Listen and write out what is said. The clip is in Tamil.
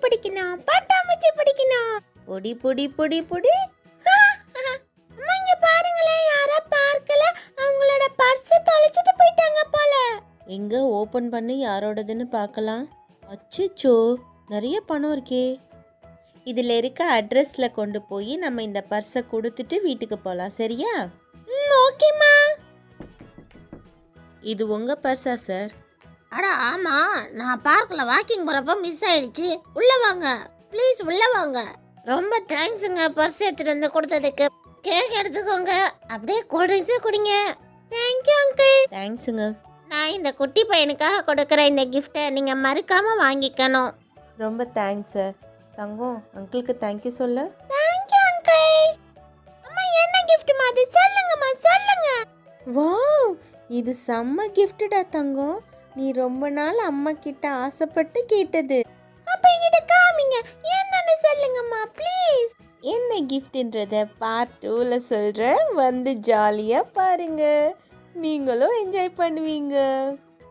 பிடிக்கணும், பட்டாம்பூச்சி பிடிக்கணும். பொடி பொடி பொடி பொடி. அம்மா இங்க பாருங்களேன், யாரா பார்க்கல, அவங்களோட பர்ஸ் தொலைச்சிட்டு போயிட்டாங்க போல. எங்க ஓபன் பண்ணி யாரோடதுன்னு பார்க்கலாம். அச்சச்சோ, நிறைய பணம் இருக்கே. இதில் இருக்க அட்ரஸில் கொண்டு போய் நம்ம இந்த பர்ஸை கொடுத்துட்டு வீட்டுக்கு போகலாம், சரியா? ஓகேம்மா. இது உங்கள் பர்ஸா சார்? அட ஆமா, நான் பார்க்கில் வாக்கிங் போகிறப்ப மிஸ் ஆயிடுச்சு. உள்ள வாங்க ப்ளீஸ், உள்ள வாங்க. ரொம்ப தேங்க்ஸுங்க பர்ஸ் எடுத்துட்டு வந்து கொடுத்ததுக்கு. கேக் எடுத்துக்கோங்க, அப்படியே கூல்ட்ரிங்க்ஸும் குடிங்க. Thank you uncle. தேங்க்ஸுங்க. நான் இந்த குட்டி பையனுக்காக கொடுக்குற இந்த கிஃப்ட்டை நீங்கள் மறக்காமல் வாங்கிக்கணும். ரொம்ப தேங்க்ஸ் சார். தங்கம், அங்கிளுக்கு தேங்க்யூ சொல்ல. Thank you uncle. அம்மா என்ன கிஃப்ட்மா அது? சொல்லுங்கம்மா சொல்லுங்க. வாவ், இது செம்ம கிஃப்டடா தங்கம். நீ ரொம்ப நாள் அம்மா கிட்ட ஆசைப்பட்டு கேட்டது. அப்ப என்கிட்ட காமிங்க, என்னன்னு சொல்லுங்கம்மா ப்ளீஸ். என்ன கிஃப்ட்ன்றத பார்ட் 2ல சொல்கிறேன். வந்து ஜாலியாக பாருங்க, நீங்களும் என்ஜாய் பண்ணுவீங்க.